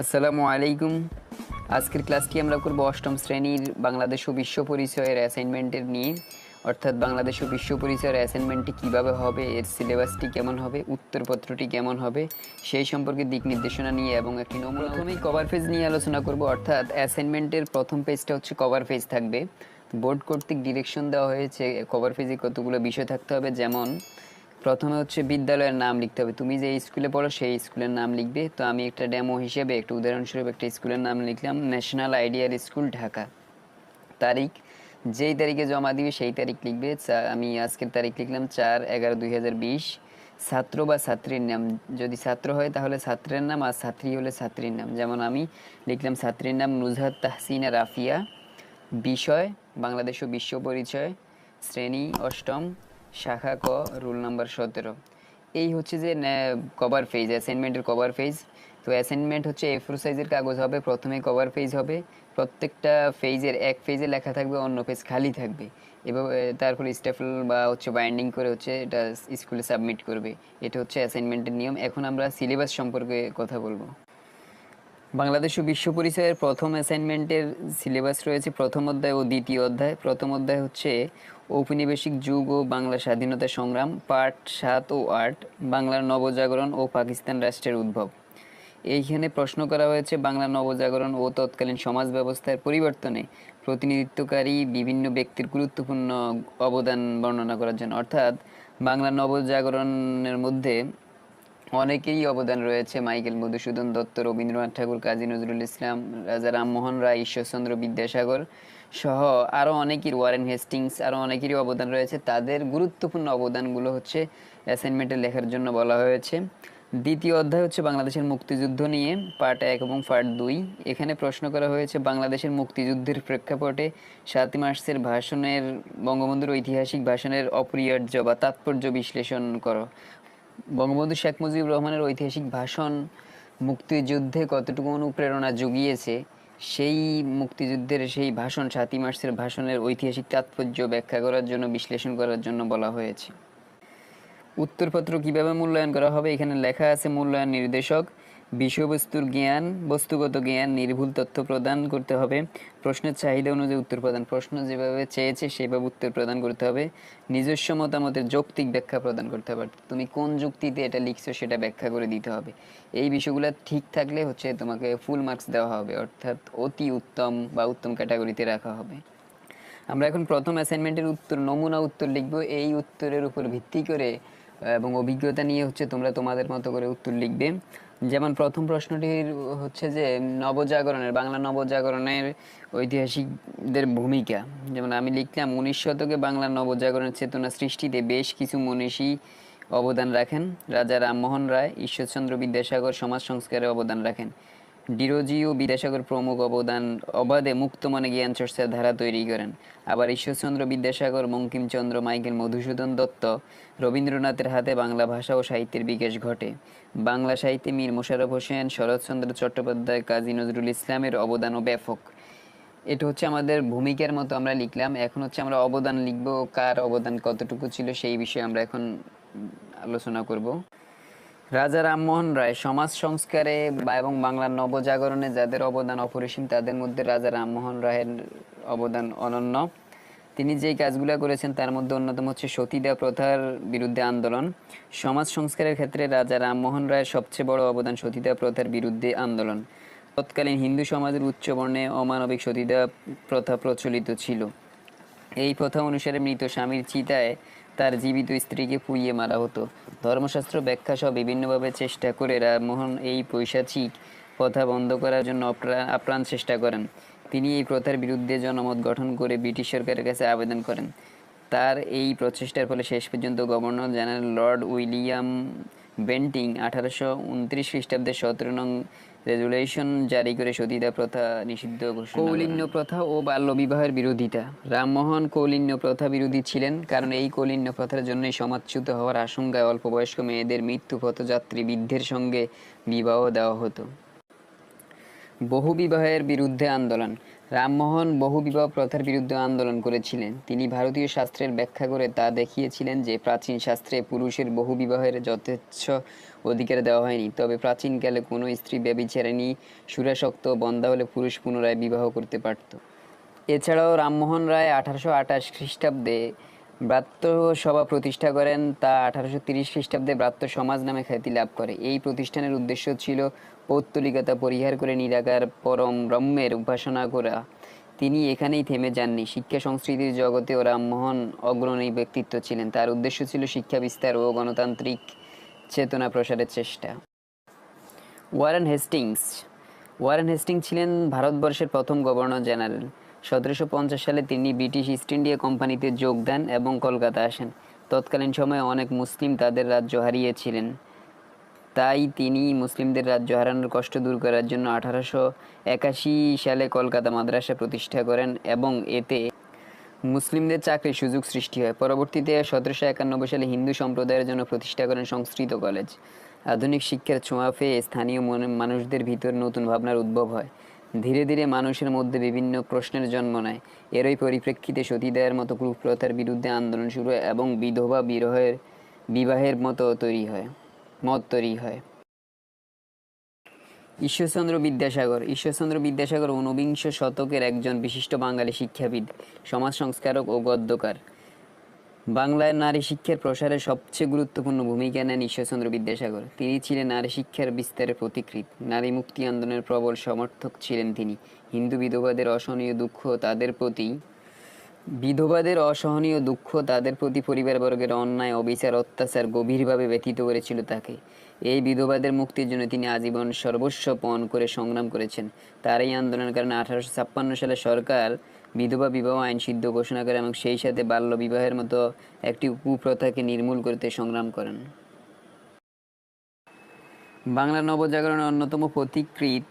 আসসালামু আলাইকুম। আজকের ক্লাসটি আমরা করব অষ্টম শ্রেণীর বাংলাদেশ ও বিশ্ব পরিচয়ের অ্যাসাইনমেন্টের নিয়ে। অর্থাৎ বাংলাদেশ ও বিশ্ব পরিচয়ের অ্যাসাইনমেন্টটি কীভাবে হবে, এর সিলেবাসটি কেমন হবে, উত্তরপত্রটি কেমন হবে, সেই সম্পর্কে দিক নির্দেশনা নিয়ে এবং একটি নমুনা। প্রথমেই কভার পেজ নিয়ে আলোচনা করব। অর্থাৎ অ্যাসাইনমেন্টের প্রথম পেজটা হচ্ছে কভার পেজ থাকবে। বোর্ড কর্তৃক ডিরেকশন দেওয়া হয়েছে কভার পেজে কতগুলো বিষয় থাকতে হবে। যেমন প্রথমে হচ্ছে বিদ্যালয়ের নাম লিখতে হবে, তুমি যে স্কুলে পড়ো সেই স্কুলের নাম লিখবে। তো আমি একটা ডেমো হিসেবে একটা উদাহরণস্বরূপ একটা স্কুলের নাম লিখলাম, ন্যাশনাল আইডিয়াল স্কুল ঢাকা। তারিখ, যেই তারিখে জমা দিবে সেই তারিখ লিখবে। আমি আজকের তারিখ লিখলাম 4/11/2020। ছাত্র বা ছাত্রীর নাম, যদি ছাত্র হয় তাহলে ছাত্রের নাম, আর ছাত্রী হলে ছাত্রীর নাম। যেমন আমি লিখলাম ছাত্রীর নাম নুজহাত তাহসিনা রাফিয়া। বিষয় বাংলাদেশ ও বিশ্ব পরিচয়, শ্রেণী অষ্টম, শাখা ক, রোল নাম্বার 17। এই হচ্ছে যে কভার পেজ, অ্যাসাইনমেন্টের কভার পেজ। তো অ্যাসাইনমেন্ট হচ্ছে A4 সাইজের কাগজ হবে, প্রথমে কভার পেজ হবে। প্রত্যেকটা পেজের এক পেজে লেখা থাকবে, অন্য পেজ খালি থাকবে। এভাবে তারপরে স্টেপল বা হচ্ছে বাইন্ডিং করে হচ্ছে এটা স্কুলে সাবমিট করবে। এটা হচ্ছে অ্যাসাইনমেন্টের নিয়ম। এখন আমরা সিলেবাস সম্পর্কে কথা বলবো। বাংলাদেশ ও বিশ্ব পরিচয়ের প্রথম অ্যাসাইনমেন্টের সিলেবাস রয়েছে প্রথম অধ্যায় ও দ্বিতীয় অধ্যায়। প্রথম অধ্যায় হচ্ছে ঔপনিবেশিক যুগ ও বাংলা স্বাধীনতা সংগ্রাম, পার্ট 7 ও 8, বাংলার নবজাগরণ ও পাকিস্তান রাষ্ট্রের উদ্ভব। এইখানে প্রশ্ন করা হয়েছে বাংলা নবজাগরণ ও তৎকালীন সমাজ ব্যবস্থার পরিবর্তনে প্রতিনিধিত্বকারী বিভিন্ন ব্যক্তির গুরুত্বপূর্ণ অবদান বর্ণনা করার জন্য। অর্থাৎ বাংলা নবজাগরণের মধ্যে অনেকেরই অবদান রয়েছে। মাইকেল মধুসূদন দত্ত, রবীন্দ্রনাথ ঠাকুর, কাজী নজরুল ইসলাম, রাজা রামমোহন রায়, ঈশ্বরচন্দ্র বিদ্যাসাগর সহ আরও অনেকের, ওয়ারেন হেস্টিংস, আরও অনেকেরই অবদান রয়েছে। তাদের গুরুত্বপূর্ণ অবদানগুলো হচ্ছে অ্যাসাইনমেন্টে লেখার জন্য বলা হয়েছে। দ্বিতীয় অধ্যায় হচ্ছে বাংলাদেশের মুক্তিযুদ্ধ নিয়ে, পার্ট 1 এবং পার্ট 2। এখানে প্রশ্ন করা হয়েছে বাংলাদেশের মুক্তিযুদ্ধের প্রেক্ষাপটে 7 মার্চের ভাষণের, বঙ্গবন্ধুর ঐতিহাসিক ভাষণের অপরিহার্য বা তাৎপর্য বিশ্লেষণ করো। বঙ্গবন্ধু শেখ মুজিবুর রহমানের ঐতিহাসিক ভাষণ মুক্তিযুদ্ধে কতটুকু অনুপ্রেরণা জুগিয়েছে, সেই মুক্তিযুদ্ধের সেই ভাষণ, 7 মার্চের ভাষণের ঐতিহাসিক তাৎপর্য ব্যাখ্যা করার জন্য, বিশ্লেষণ করার জন্য বলা হয়েছে। উত্তরপত্র কিভাবে মূল্যায়ন করা হবে, এখানে লেখা আছে মূল্যায়ন নির্দেশক। বিষয়বস্তুর জ্ঞান, বস্তুগত জ্ঞান, নির্ভুল তথ্য প্রদান করতে হবে। প্রশ্নের চাহিদা অনুযায়ী উত্তর প্রদান, প্রশ্ন যেভাবে চেয়েছে সেভাবে উত্তর প্রদান করতে হবে। নিজস্ব মতামতের যৌক্তিক ব্যাখ্যা প্রদান করতে হবে, তুমি কোন যুক্তিতে এটা লিখছো সেটা ব্যাখ্যা করে দিতে হবে। এই বিষয়গুলো ঠিক থাকলে হচ্ছে তোমাকে ফুল মার্কস দেওয়া হবে, অর্থাৎ অতি উত্তম বা উত্তম ক্যাটাগরিতে রাখা হবে। আমরা এখন প্রথম অ্যাসাইনমেন্টের উত্তর, নমুনা উত্তর লিখব। এই উত্তরের উপর ভিত্তি করে এবং অভিজ্ঞতা নিয়ে হচ্ছে তোমরা তোমাদের মতো করে উত্তর লিখবে। যেমন প্রথম প্রশ্নটির হচ্ছে যে নবজাগরণের, বাংলা নবজাগরণের ঐতিহাসিকদের ভূমিকা। যেমন আমি লিখলাম 19 শতকে বাংলা নবজাগরণের চেতনা সৃষ্টিতে বেশ কিছু মনীষী অবদান রাখেন। রাজা রামমোহন রায়, ঈশ্বরচন্দ্র বিদ্যাসাগর সমাজ সংস্কারে অবদান রাখেন। ডিরোজি ও বিদ্যাসাগর প্রমুখ অবদান অবাধে মুক্ত মনে জ্ঞান চর্চার ধারা তৈরি করেন। আবার ঈশ্বরচন্দ্র বিদ্যাসাগর, বঙ্কিমচন্দ্র, মাইকেল মধুসূদন দত্ত, রবীন্দ্রনাথের হাতে বাংলা ভাষা ও সাহিত্যের বিকাশ ঘটে। বাংলা সাহিত্যে মীর মোশাররফ হোসেন, শরৎচন্দ্র চট্টোপাধ্যায়, কাজী নজরুল ইসলামের অবদানও ব্যাপক। এটা হচ্ছে আমাদের ভূমিকার মতো আমরা লিখলাম। এখন হচ্ছে আমরা অবদান লিখব, কার অবদান কতটুকু ছিল সেই বিষয়ে আমরা এখন আলোচনা করব। রাজা রামমোহন রায় সমাজ সংস্কারে এবং বাংলার নবজাগরণে যাদের অবদান অপরিসীম, তাদের মধ্যে রাজা রামমোহন রায়ের অবদান অনন্য। তিনি যেই কাজগুলো করেছেন তার মধ্যে অন্যতম হচ্ছে সতীদাহ প্রথার বিরুদ্ধে আন্দোলন। সমাজ সংস্কারের ক্ষেত্রে রাজা রামমোহন রায়ের সবচেয়ে বড় অবদান সতীদাহ প্রথার বিরুদ্ধে আন্দোলন। তৎকালীন হিন্দু সমাজের উচ্চবর্ণে অমানবিক সতীদাহ প্রথা প্রচলিত ছিল। এই প্রথা অনুসারে মৃত স্বামীর চিতায় তার জীবিত স্ত্রীকে পুড়িয়ে মারা হতো। ধর্মশাস্ত্র ব্যাখ্যা সহ বিভিন্নভাবে চেষ্টা করে রামমোহন এই পৈশাচিক প্রথা বন্ধ করার জন্য আপ্রাণ চেষ্টা করেন। তিনি এই প্রথার বিরুদ্ধে জনমত গঠন করে ব্রিটিশ সরকারের কাছে আবেদন করেন। তার এই প্রচেষ্টার ফলে শেষ পর্যন্ত governor general Lord William Bentinck 1829 খ্রিস্টাব্দে 17 নং রেজুলেশন জারি করে সতীদাহ প্রথা নিষিদ্ধ ঘোষণা করেন। কৌলিন্য প্রথা ও বাল্যবিবাহের বিরোধিতা। রামমোহন কৌলিন্য প্রথা বিরোধী ছিলেন, কারণ এই কৌলিন্য প্রথার জন্যই সমাজচ্যুত হওয়ার আশঙ্কায় অল্প বয়স্ক মেয়েদের মৃত্যু পথযাত্রী বৃদ্ধের সঙ্গে বিবাহ দেওয়া হতো। বহুবিবাহের বিরুদ্ধে আন্দোলন। রামমোহন বহুবিবাহ প্রথার বিরুদ্ধে আন্দোলন করেছিলেন। তিনি ভারতীয় শাস্ত্রের ব্যাখ্যা করে তা দেখিয়েছিলেন যে প্রাচীন শাস্ত্রে পুরুষের বহুবিবাহের যথেচ্ছ অধিকার দেওয়া হয়নি, তবে প্রাচীনকালে কোনো স্ত্রী ব্যভিচারিণী, সুরাসক্ত ও বন্ধ্যা হলে পুরুষ পুনরায় বিবাহ করতে পারত। এছাড়াও রামমোহন রায় 1828 খ্রিস্টাব্দে ব্রাত্য সভা প্রতিষ্ঠা করেন। তা 1830 খ্রিস্টাব্দে ব্রাত্য সমাজ নামে খ্যাতি লাভ করে। এই প্রতিষ্ঠানের উদ্দেশ্য ছিল পৌত্তলিকতা পরিহার করে নিরাকার পরম ব্রহ্মের উপাসনা করা। তিনি এখানেই থেমে যাননি। শিক্ষা সংস্কৃতির জগতেও রামমোহন অগ্রণী ব্যক্তিত্ব ছিলেন। তার উদ্দেশ্য ছিল শিক্ষা বিস্তার ও গণতান্ত্রিক চেতনা প্রসারের চেষ্টা। ওয়ারেন হেস্টিংস ওয়ারেন হেস্টিংস ছিলেন ভারতবর্ষের প্রথম গভর্নর জেনারেল। 1750 সালে তিনি ব্রিটিশ ইস্ট ইন্ডিয়া কোম্পানিতে যোগ দেন এবং কলকাতা আসেন। তৎকালীন সময়ে অনেক মুসলিম তাদের রাজ্য হারিয়েছিলেন, তাই তিনি মুসলিমদের রাজ্য হারানোর কষ্ট দূর করার জন্য 1881 সালে কলকাতা মাদ্রাসা প্রতিষ্ঠা করেন এবং এতে মুসলিমদের চাকরির সুযোগ সৃষ্টি হয়। পরবর্তীতে 1791 সালে হিন্দু সম্প্রদায়ের জন্য প্রতিষ্ঠা করেন সংস্কৃত কলেজ। আধুনিক শিক্ষার ছোঁয়া পেয়ে স্থানীয় মানুষদের ভিতর নতুন ভাবনার উদ্ভব হয়। ধীরে ধীরে মানুষের মধ্যে বিভিন্ন প্রশ্নের জন্ম নেয়। এরই পরিপ্রেক্ষিতে সতীদাহের মতো কুপ্রথার বিরুদ্ধে আন্দোলন শুরু হয় এবং বিধবা বিবাহের মত তৈরি হয়। ঈশ্বরচন্দ্র বিদ্যাসাগর ঊনবিংশ শতকের একজন বিশিষ্ট বাঙালি শিক্ষাবিদ, সমাজ সংস্কারক ও গদ্যকার। বাংলায় নারী শিক্ষার প্রসারে সবচেয়ে গুরুত্বপূর্ণ ভূমিকা নেন ঈশ্বরচন্দ্র বিদ্যাসাগর। তিনি ছিলেন নারী শিক্ষার বিস্তারের পথিকৃৎ। নারী মুক্তি আন্দোলনের প্রবল সমর্থক ছিলেন তিনি। হিন্দু বিধবাদের অসহনীয় দুঃখ তাদের প্রতি পরিবারবর্গের অন্যায়, অবিচার, অত্যাচার গভীরভাবে ব্যথিত করেছিল তাকে। এই বিধবাদের মুক্তির জন্য তিনি আজীবন সর্বস্ব পণ করে সংগ্রাম করেছেন। তার এই আন্দোলনের কারণে 1856 সালে সরকার বিধবা বিবাহ আইন সিদ্ধ ঘোষণা করে এবং সেই সাথে বাল্য বিবাহের মতো একটি কুপ্রথাকে নির্মূল করতে সংগ্রাম করেন। বাংলা নবজাগরণের অন্যতম পথিকৃৎ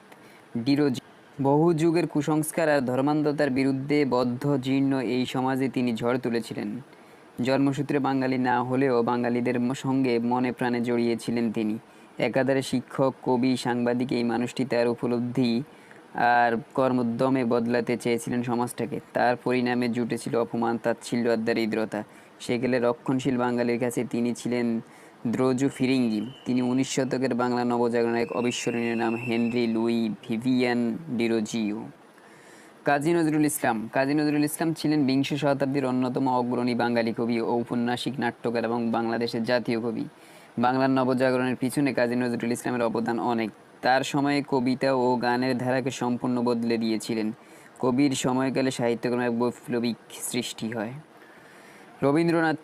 ডিরোজি। বহু যুগের কুসংস্কার আর ধর্মান্ধতার বিরুদ্ধে বদ্ধ জীর্ণ এই সমাজে তিনি ঝড় তুলেছিলেন। জন্মসূত্রে বাঙালি না হলেও বাঙালিদের সঙ্গে মনে প্রাণে জড়িয়েছিলেন তিনি। একাধারে শিক্ষক, কবি, সাংবাদিক এই মানুষটি তার উপলব্ধি আর কর্মোদ্যমে বদলাতে চেয়েছিলেন সমাজটাকে। তার পরিণামে জুটেছিল অপমান, তাচ্ছিল্য আর দারিদ্রতা। সেকালে রক্ষণশীল বাঙালির কাছে তিনি ছিলেন দ্রোজু ফিরিঙ্গি। তিনি 19 শতকের বাংলা নবজাগরণের এক অবিস্মরণীয় নাম Henry Louis Vivian Derozio. Kazi Nazrul Islam ছিলেন বিংশ শতাব্দীর অন্যতম অগ্রণী বাঙালি কবি, ঔপন্যাসিক, নাট্যকার এবং বাংলাদেশের জাতীয় কবি। বাংলার নবজাগরণের পিছনে কাজী নজরুল ইসলামের অবদান অনেক। তার সময়ে কবিতা ও গানের ধারাকে সম্পূর্ণ বদলে দিয়েছিলেন। কবির সময়কালে সাহিত্যকর্মে এক বৈপ্লবিক সৃষ্টি হয়। রবীন্দ্রনাথ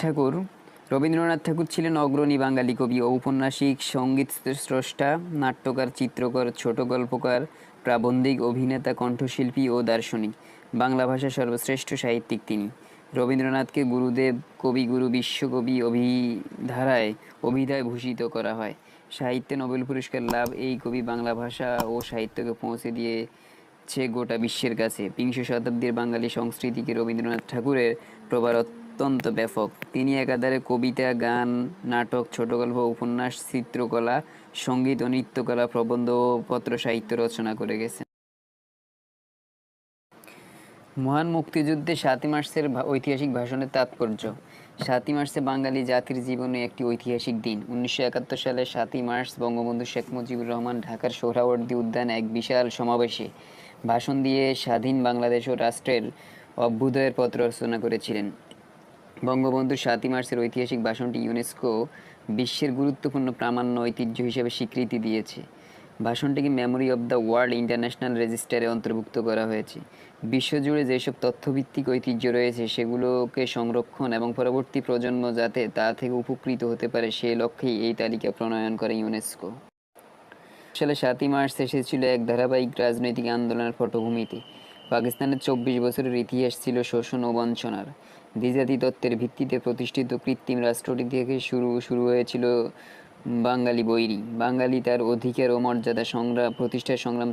ঠাকুর ছিলেন অগ্রণী বাঙালি কবি, ঔপন্যাসিক, সঙ্গীত স্রষ্টা, নাট্যকার, চিত্রকর, ছোট গল্পকার, প্রাবন্ধিক, অভিনেতা, কণ্ঠশিল্পী ও দার্শনিক। বাংলা ভাষার সর্বশ্রেষ্ঠ সাহিত্যিক তিনি। রবীন্দ্রনাথকে গুরুদেব, কবিগুরু, বিশ্বকবি অভিধায় ভূষিত করা হয়। সাহিত্যে নোবেল পুরস্কার লাভ এই কবি বাংলা ভাষা ও সাহিত্যকে পৌঁছে দিয়েছে গোটা বিশ্বের কাছে। বিংশ শতাব্দীর বাঙালি সংস্কৃতিকে রবীন্দ্রনাথ ঠাকুরের প্রভাব অত্যন্ত ব্যাপক। তিনি একাধারে কবিতা, গান, নাটক, ছোটগল্প, উপন্যাস, চিত্রকলা, সঙ্গীত ও নৃত্যকলা, প্রবন্ধ ও পত্র সাহিত্য রচনা করে গেছেন। মহান মুক্তিযুদ্ধে 7ই মার্চের ঐতিহাসিক ভাষণের তাৎপর্য। 7ই মার্চে বাঙালি জাতির জীবনে একটি ঐতিহাসিক দিন। 1971 সালে 7ই মার্চ বঙ্গবন্ধু শেখ মুজিবুর রহমান ঢাকার সোহরাওয়ার্দী উদ্যানে এক বিশাল সমাবেশে ভাষণ দিয়ে স্বাধীন বাংলাদেশ ও রাষ্ট্রের অভ্যুদয়ের পথ রচনা করেছিলেন। বঙ্গবন্ধুর 7ই মার্চের ঐতিহাসিক ভাষণটি ইউনেস্কো বিশ্বের গুরুত্বপূর্ণ প্রামাণ্য ঐতিহ্য হিসেবে স্বীকৃতি দিয়েছে। ভাষণটিকে memory of the world international রেজিস্টারে অন্তর্ভুক্ত করা হয়েছে। বিশ্বজুড়ে যেসব তথ্যভিত্তিক ঐতিহ্য রয়েছে সেগুলোকে সংরক্ষণ এবং পরবর্তী প্রজন্ম যাতে তা থেকে উপকৃত হতে পারে সে লক্ষ্যেই এই তালিকা প্রণয়ন করে ইউনেস্কো। সালে 7ই মার্চ এসেছিল এক ধারাবাহিক রাজনৈতিক আন্দোলনের পটভূমিতে। পাকিস্তানের 24 বছরের ইতিহাস ছিল শোষণ ও বঞ্চনার। দ্বিজাতি তত্ত্বের ভিত্তিতে প্রতিষ্ঠিত কৃত্রিম রাষ্ট্রটি থেকে শুরু হয়েছিল বাঙালি বৈরী। বাঙালি তার অধিকার ও মর্যাদা প্রতিষ্ঠার সংগ্রাম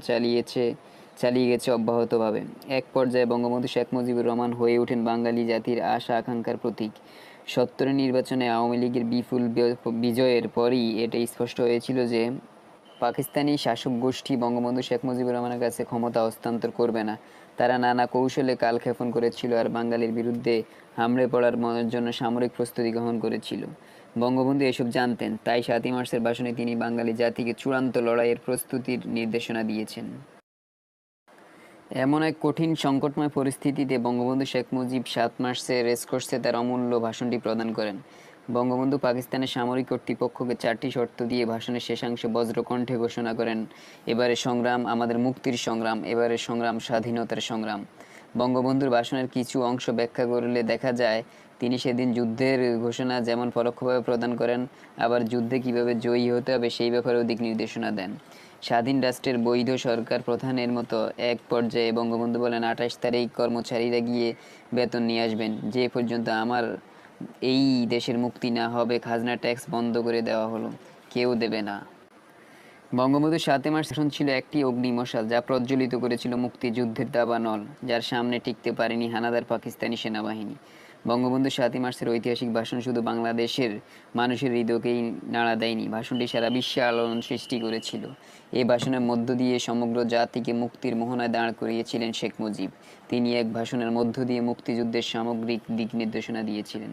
চালিয়ে গেছে অব্যাহতভাবে। এক পর্যায়ে বঙ্গবন্ধু শেখ মুজিবুর রহমান হয়ে ওঠেন বাঙালি জাতির আশা আকাঙ্ক্ষার প্রতীক। 70-এর নির্বাচনে আওয়ামী লীগের বিপুল বিজয়ের পরই এটা স্পষ্ট হয়েছিল যে পাকিস্তানি শাসক গোষ্ঠী বঙ্গবন্ধু শেখ মুজিবুর রহমানের কাছে ক্ষমতা হস্তান্তর করবে না। তারা নানা কৌশলে কালক্ষেপণ করেছিল আর বাঙালির বিরুদ্ধে হামলে পড়ার জন্য সামরিক প্রস্তুতি গ্রহণ করেছিল। বঙ্গবন্ধু এসব জানতেন, তাই ৭ই মার্চের ভাষণে তিনি বাঙালি জাতিকে চূড়ান্ত লড়াইয়ের প্রস্তুতির নির্দেশনা দিয়েছেন। এমন এক কঠিন সংকটময় পরিস্থিতিতে বঙ্গবন্ধু শেখ মুজিব ৭ মার্চে রেসকোর্সে তার অমূল্য ভাষণটি প্রদান করেন। বঙ্গবন্ধু পাকিস্তানের সামরিক কর্তৃপক্ষকে 4টি শর্ত দিয়ে ভাষণের শেষাংশে বজ্রকণ্ঠে ঘোষণা করেন, এবারে সংগ্রাম আমাদের মুক্তির সংগ্রাম, এবারে সংগ্রাম স্বাধীনতার সংগ্রাম। বঙ্গবন্ধুর ভাষণের কিছু অংশ ব্যাখ্যা করলে দেখা যায় তিনি সেদিন যুদ্ধের ঘোষণা যেমন পরোক্ষভাবে প্রদান করেন, আবার যুদ্ধে কিভাবে জয়ী হতে হবে সেই ব্যাপারেও দিক নির্দেশনা দেন। স্বাধীন রাষ্ট্রের বৈধ সরকার প্রধানের মতো এক পর্যায়ে বঙ্গবন্ধু বলেন, 28 তারিখ কর্মচারীরা গিয়ে বেতন নিয়ে আসবেন, যে পর্যন্ত আমার এই দেশের মুক্তি না হবে খাজনা ট্যাক্স বন্ধ করে দেওয়া হলো, কেউ দেবে না। বঙ্গবন্ধুর ৭ই মার্চ ভাষণ ছিল একটি অগ্নিমশাল, যা প্রজ্বলিত করেছিল মুক্তিযুদ্ধের দাবানল, যার সামনে টিকতে পারেনি হানাদার পাকিস্তানি সেনাবাহিনী। বঙ্গবন্ধু ৭ই মার্চের ঐতিহাসিক ভাষণ শুধু বাংলাদেশের মানুষের হৃদয়কেই নাড়া দেয়নি, ভাষণটি সারা বিশ্বে আলোড়ন সৃষ্টি করেছিল। এই ভাষণের মধ্য দিয়ে সমগ্র জাতিকে মুক্তির মোহনায় দাঁড় করিয়েছিলেন শেখ মুজিব। তিনি এক ভাষণের মধ্য দিয়ে মুক্তিযুদ্ধের সামগ্রিক দিক নির্দেশনা দিয়েছিলেন।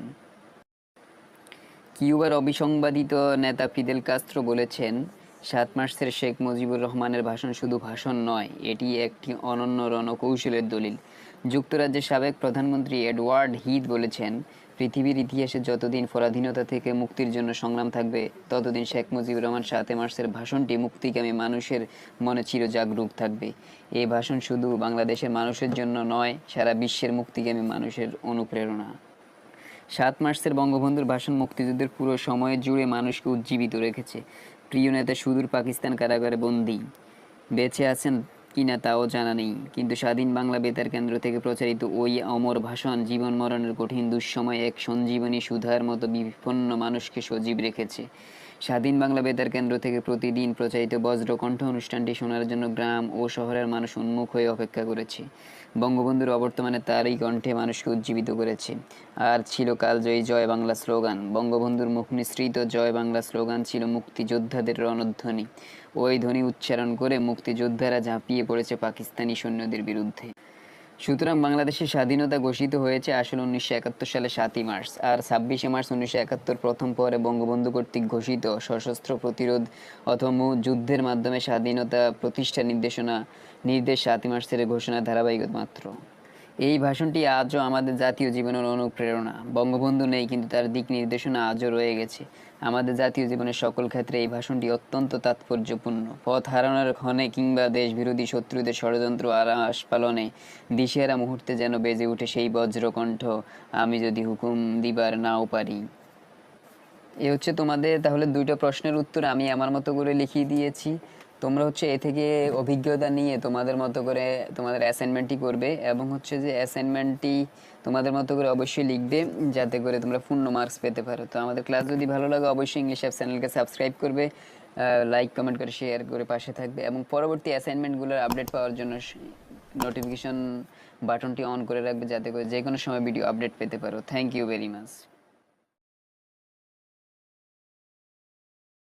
কিউবার অবিসংবাদিত নেতা ফিদেল কাস্ত্রো বলেছেন, ৭ মার্চের শেখ মুজিবুর রহমানের ভাষণ শুধু ভাষণ নয়, এটি একটি অনন্য রণকৌশলের দলিল। যুক্তরাজ্যের সাবেক প্রধানমন্ত্রী এডওয়ার্ড হিথ বলেছেন, পৃথিবীর ইতিহাসে যতদিন পরাধীনতা থেকে মুক্তির জন্য সংগ্রাম থাকবে, ততদিন শেখ মুজিবুর রহমান ৭ মার্চের ভাষণটি মুক্তিকামী মানুষের মনে চিরজাগরুক থাকবে। এই ভাষণ শুধু বাংলাদেশের মানুষের জন্য নয়, সারা বিশ্বের মুক্তিকামী মানুষের অনুপ্রেরণা। ৭ মার্চের বঙ্গবন্ধুর ভাষণ মুক্তিযুদ্ধের পুরো সময় জুড়ে মানুষকে উজ্জীবিত রেখেছে। প্রিয় নেতা সুদূর পাকিস্তান কারাগারে বন্দী, বেঁচে আছেন কিনা তাও জানা নেই, কিন্তু স্বাধীন বাংলা বেতার কেন্দ্র থেকে প্রচারিত ওই অমর ভাষণ জীবন মরণের কঠিন দুঃসময়ে এক সঞ্জীবনী সুধার মতো বিপন্ন মানুষকে সজীব রেখেছে। স্বাধীন বাংলা বেতার কেন্দ্র থেকে প্রতিদিন প্রচারিত বজ্রকণ্ঠ অনুষ্ঠানটি শোনার জন্য গ্রাম ও শহরের মানুষ উন্মুখ হয়ে অপেক্ষা করেছে। বঙ্গবন্ধুর অবর্তমানে তারই কণ্ঠে মানুষকে উজ্জীবিত করেছে। আর ছিল কালজয়ী জয় বাংলা স্লোগান। বঙ্গবন্ধুর মুখ নিঃসৃত জয় বাংলা স্লোগান ছিল মুক্তিযোদ্ধাদের রণধ্বনি। ওই ধ্বনি উচ্চারণ করে মুক্তিযোদ্ধারা ঝাঁপিয়ে পড়েছে পাকিস্তানি সৈন্যদের বিরুদ্ধে। সুতরাং বাংলাদেশের স্বাধীনতা ঘোষিত হয়েছে আসলে 1971 সালে 7ই মার্চ, আর 26শে মার্চ 1971 প্রথম পরে বঙ্গবন্ধু কর্তৃক ঘোষিত সশস্ত্র প্রতিরোধ অথবা যুদ্ধের মাধ্যমে স্বাধীনতা প্রতিষ্ঠার নির্দেশ 7ই মার্চের ঘোষণার ধারাবাহিকতা মাত্র। এই ভাষণটি আজও আমাদের জাতীয় জীবনের অনুপ্রেরণা। বঙ্গবন্ধু নেই, কিন্তু তার দিক নির্দেশনা আজও রয়ে গেছে। আমাদের জাতীয় জীবনের সকল ক্ষেত্রে এই ভাষণটি অত্যন্ত তাৎপর্যপূর্ণ। পথ হারানোর ক্ষণে কিংবা দেশবিরোধী শত্রুদের ষড়যন্ত্র আরাস পালনে দিশেহারা মুহূর্তে যেন বেজে উঠে সেই বজ্রকণ্ঠ, আমি যদি হুকুম দিবার নাও পারি। এ হচ্ছে তোমাদের তাহলে 2টা প্রশ্নের উত্তর আমি আমার মতো করে লিখিয়ে দিয়েছি। তোমরা হচ্ছে এ থেকে অভিজ্ঞতা নিয়ে তোমাদের মতো করে তোমাদের অ্যাসাইনমেন্টটি করবে, এবং হচ্ছে যে অ্যাসাইনমেন্টটি তোমাদের মতো করে অবশ্যই লিখবে, যাতে করে তোমরা পূর্ণ মার্কস পেতে পারো। তো আমাদের ক্লাস যদি ভালো লাগে অবশ্যই ইংলিশ অ্যাপ চ্যানেলকে সাবস্ক্রাইব করবে, লাইক কমেন্ট করে শেয়ার করে পাশে থাকবে, এবং পরবর্তী অ্যাসাইনমেন্টগুলোর আপডেট পাওয়ার জন্য নোটিফিকেশন বাটনটি অন করে রাখবে, যাতে করে যে কোনো সময় ভিডিও আপডেট পেতে পারো। Thank you very much.